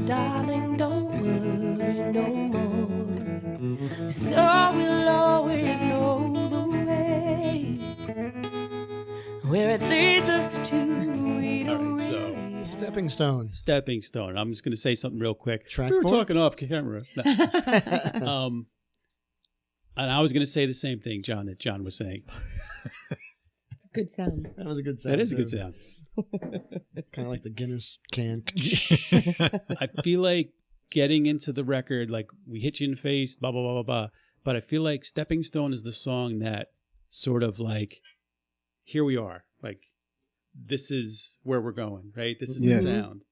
darling, don't worry no more. So we'll always know the way where it leads us to. We All don't right, so really Stepping Stone. Stepping Stone. I'm just going to say something real quick. Track we were 4? talking off camera. No. And I was going to say the same thing, John, that John was saying. Good sound. That was a good sound. That is a too. good sound. Kind of like the Guinness can. I feel like getting into the record, like we hit you in the face, blah, blah, blah, blah, blah. But I feel like Stepping Stone is the song that sort of like, here we are. Like, this is where we're going, right? This is the sound.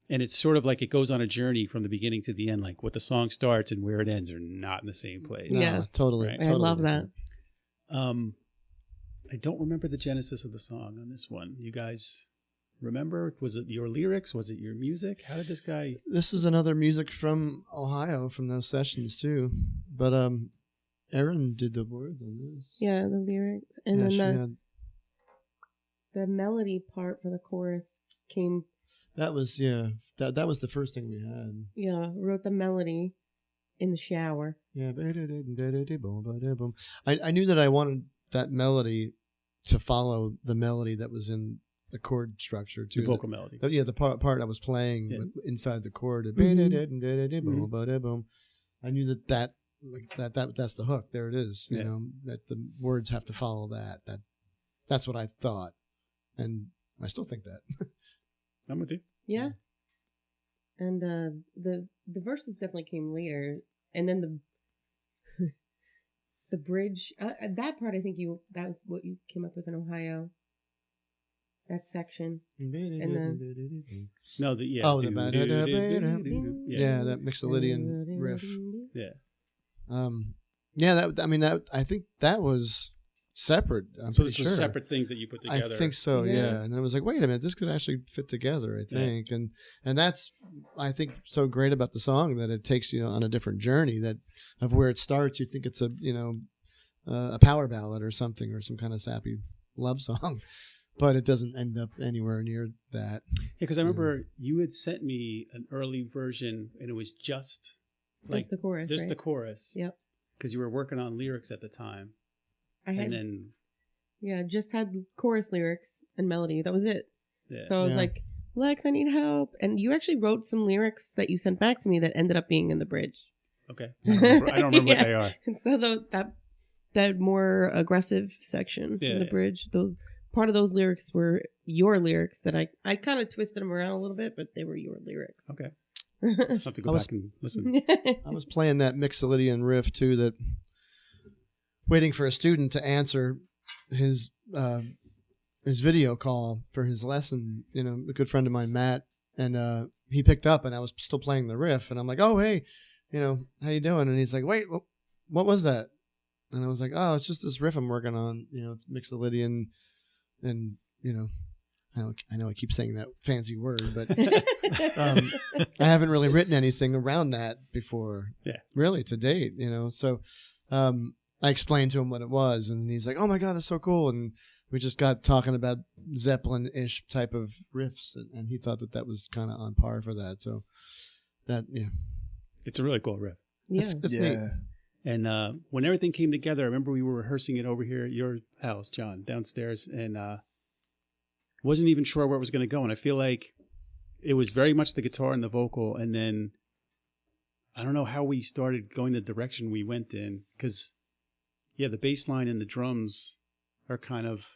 And it's sort of like it goes on a journey from the beginning to the end. Like what the song starts and where it ends are not in the same place. No, Yeah. totally. Right. I totally love different. that. I don't remember the genesis of the song on this one. You guys remember? Was it your lyrics? Was it your music? How did this guy? This is another music from Ohio from those sessions too. But Erin did the words on this. Yeah, the lyrics. And Yeah, then she the, had, the melody part for the chorus came, that was that was the first thing we had. wrote the melody in the shower. Yeah. I knew that I wanted that melody to follow the melody that was in the chord structure too. The vocal melody. The part I was playing inside the chord. I knew that's the hook. There it is. You know, that the words have to follow that. That's what I thought, and I still think that. I'm with you. Yeah. And the verses definitely came later. And then the bridge, that part, I think that was what you came up with in Ohio. That section. And then No, the Oh, the yeah. that Mixolydian riff. Yeah. I think that was separate. I'm So pretty this sure. was separate things that you put together. I think so, Yeah. yeah. And then I was like, wait a minute, this could actually fit together, I think. And that's, I think, so great about the song that it takes you on a different journey that of where it starts. You think it's a power ballad or something or some kind of sappy love song, but it doesn't end up anywhere near that. Yeah, because I remember you had sent me an early version and it was just the chorus, Just right? the chorus. Yep. Because you were working on lyrics at the time. And then just had chorus lyrics and melody. That was it. Yeah. So I was like, Lex, I need help. And you actually wrote some lyrics that you sent back to me that ended up being in the bridge. Okay. I don't remember what they are. And so that more aggressive section in the bridge, part of those lyrics were your lyrics that I kind of twisted them around a little bit, but they were your lyrics. Okay. I'll have to go back and listen. I was playing that Mixolydian riff too, that waiting for a student to answer his video call for his lesson. You know, a good friend of mine, Matt, and he picked up, and I was still playing the riff, and I'm like, "Oh, hey, how you doing?" And he's like, "Wait, what was that?" And I was like, "Oh, it's just this riff I'm working on. It's Mixolydian, and I know I keep saying that fancy word, but I haven't really written anything around that before, really, to date, So I explained to him what it was, and he's like, oh, my God, that's so cool. And we just got talking about Zeppelin-ish type of riffs, and he thought that was kind of on par for that. So It's a really cool riff. Yeah. It's neat. And when everything came together, I remember we were rehearsing it over here at your house, John, downstairs, and wasn't even sure where it was going to go. And I feel like it was very much the guitar and the vocal. And then I don't know how we started going the direction we went in, because, the bass line and the drums are kind of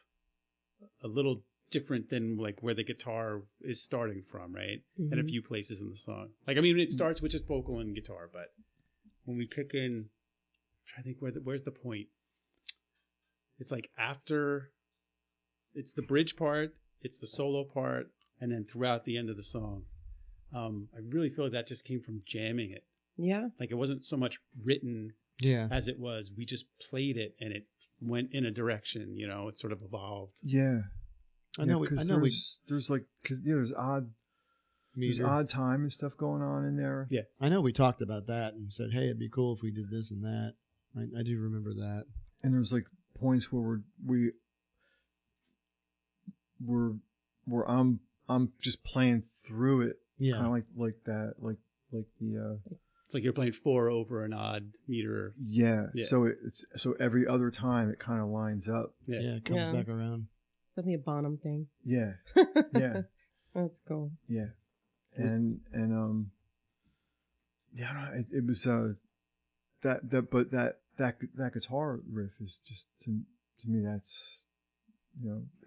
a little different than like where the guitar is starting from, right? Mm-hmm. In a few places in the song. It starts with just vocal and guitar, but when we kick in, I'm trying to think where's the point. It's like after, it's the bridge part, it's the solo part, and then throughout the end of the song. I really feel like that just came from jamming it. Yeah. Like it wasn't so much written as it was. We just played it and it went in a direction, it sort of evolved. Yeah. I know. There's like, because there's odd time and stuff going on in there. Yeah. I know we talked about that and said, hey, it'd be cool if we did this and that. I do remember that. And there's like points where I'm just playing through it Yeah. Kind of like that, like the It's like you're playing 4 over an odd meter. yeah. Yeah. So every other time it kind of lines up. Yeah. Yeah, it comes Yeah. back around. Definitely a Bonham thing. Yeah, yeah, That's cool. yeah. And yeah, I don't know, it was that guitar riff is just to me that's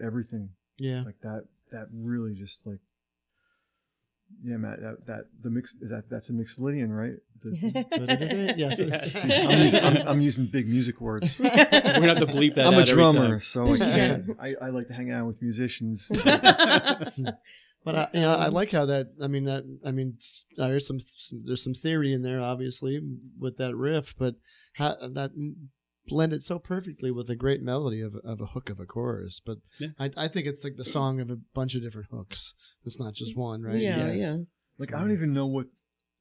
everything. Yeah. Like that really just like, yeah, Matt, that the mix that's a Mixolydian, right? Yes. I'm using big music words. We're gonna have to bleep that I'm out a every drummer, time. so I can't. I like to hang out with musicians. But I like how there's some theory in there, obviously, with that riff, but how that blended so perfectly with a great melody of a hook of a chorus. But Yeah. I think it's like the song of a bunch of different hooks. It's not just one, right? Yeah, Yes. yeah. Like I don't even know what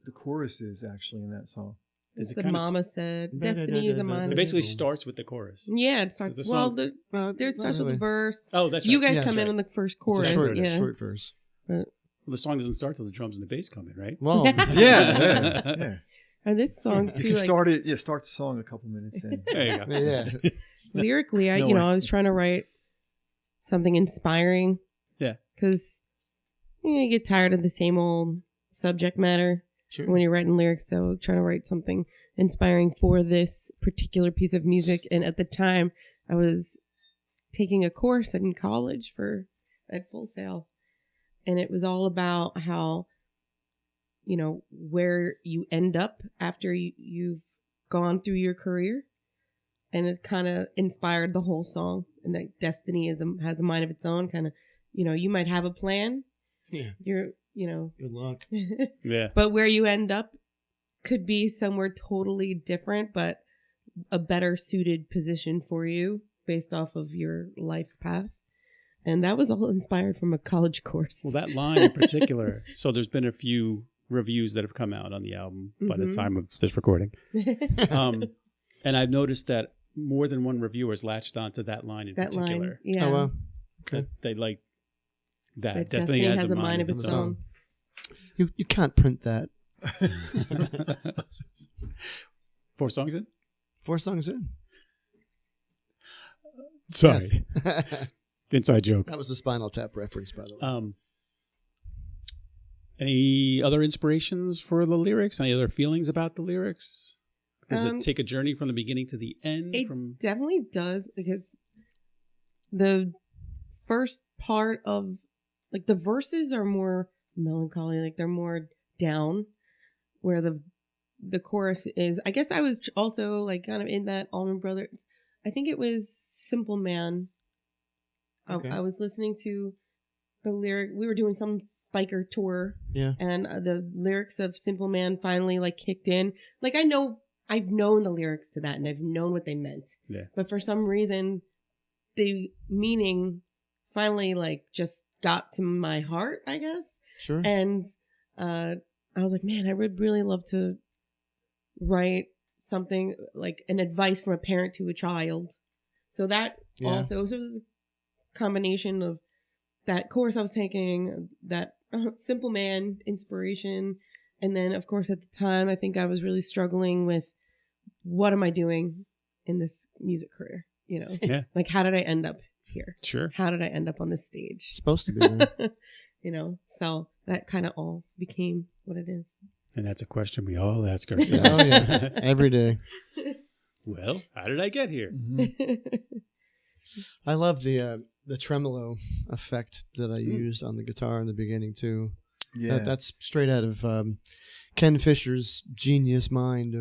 the chorus is actually in that song. Is it The kinda mama said, "Destiny is a mind." It basically starts with the chorus. Yeah, it starts. The Well, song's- there it starts with the verse. Oh, that's You right. guys Yes. come in on the first It's chorus. a short, yeah. short verse. Well, the song doesn't start till the drums and the bass come in, right? Well, Yeah. And this song You too, can like, start the song a couple minutes in. There you go. yeah. lyrically, No I way. was trying to write something inspiring. Yeah. Because you get tired of the same old subject matter Sure. when you're writing lyrics. So I was trying to write something inspiring for this particular piece of music. And at the time, I was taking a course in college at Full Sail. And it was all about how, where you end up after you've gone through your career. And it kind of inspired the whole song. And that destiny has a mind of its own. Kind of, you might have a plan. Yeah. You're, Good luck. Yeah. but where you end up could be somewhere totally different, but a better suited position for you based off of your life's path. And that was all inspired from a college course. Well, that line in particular. So there's been a few reviews that have come out on the album by the Mhm. time of this recording. And I've noticed that more than one reviewer has latched onto that line in that particular. line. Yeah. Oh, wow. Okay. That they like that. That Destiny has a mind of its own. You can't print that. 4 songs in? 4 songs in. Sorry. Yes. Inside joke. That was a Spinal Tap reference, by the way. Any other inspirations for the lyrics? Any other feelings about the lyrics? Does it take a journey from the beginning to the end? It definitely does, because the first part of, like, the verses are more melancholy, like they're more down, where the chorus is. I guess I was also like kind of in that Allman Brothers. I think it was Simple Man. Okay. I was listening to the lyric. We were doing some biker tour, Yeah. and the lyrics of Simple Man finally like kicked in. Like I've known the lyrics to that, and I've known what they meant. Yeah. But for some reason, the meaning finally like just got to my heart, I guess. Sure. And I was like, man, I would really love to write something like an advice from a parent to a child. So that also, so it was a combination of that course I was taking, that Simple Man inspiration. And then, of course, at the time, I think I was really struggling with what am I doing in this music career? Yeah. Like, how did I end up here? Sure. How did I end up on this stage? It's supposed to be there. So that kind of all became what it is. And that's a question we all ask Oh, ourselves. yeah. Every day. Well, how did I get here? I love the tremolo effect that I used on the guitar in the beginning too. Yeah. That's straight out of Ken Fisher's genius mind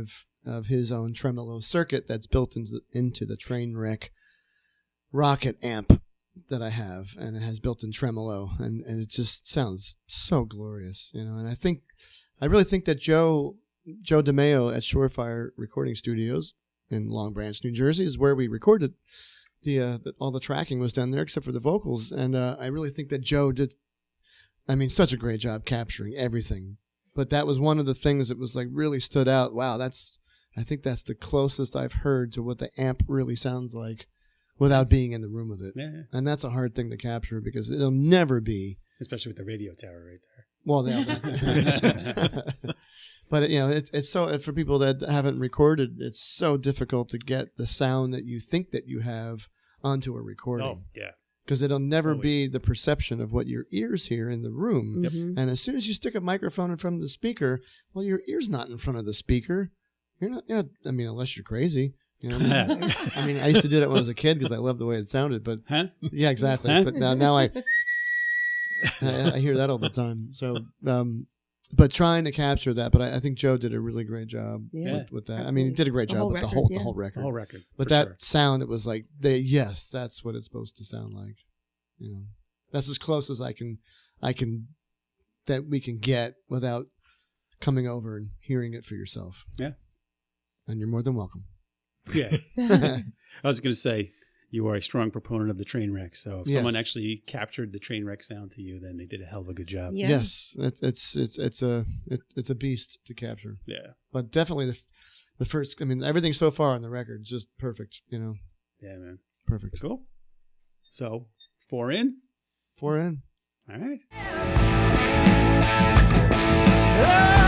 of his own tremolo circuit that's built into the Trainwreck rocket amp that I have, and it has built-in tremolo, and it just sounds so glorious, And I really think that Joe DeMeo at Surefire Recording Studios in Long Branch, New Jersey, is where we recorded all the tracking was done there except for the vocals, and I really think that Joe did, such a great job capturing everything. But that was one of the things that was like really stood out. Wow, I think that's the closest I've heard to what the amp really sounds like without being in the room with it. Yeah. And that's a hard thing to capture because it'll never be. Especially with the radio tower right there. Well, yeah, but you know, it's so for people that haven't recorded, it's so difficult to get the sound that you think that you have onto a recording. Oh, yeah. Because it'll never Always. be the perception of what your ears hear in the room. Mhm. And as soon as you stick a microphone in front of the speaker, well, your ear's not in front of the speaker. You're not. I mean, unless you're crazy. You know what I mean? I mean, I used to do that when I was a kid because I loved the way it sounded. But Huh? yeah, exactly. Huh? But now I hear that all the time. So, but trying to capture that. But I think Joe did a really great job Yeah, with that. I mean, he did a great The job whole with the record, whole yeah. the whole record. The whole record. But for that sure. sound, it was like, yes, that's what it's supposed to sound like. You know, that's as close as I can that we can get without coming over and hearing it for yourself. Yeah. And you're more than welcome. Yeah. I was going to say, you are a strong proponent of the train wreck. So if someone Yes. actually captured the train wreck sound to you, then they did a hell of a good job. Yeah. Yes, it's a beast to capture. Yeah. But definitely the first. I mean, everything so far on the record is just perfect. You know, Yeah, man. perfect. Cool. So 4 in. 4 in. All right. Oh,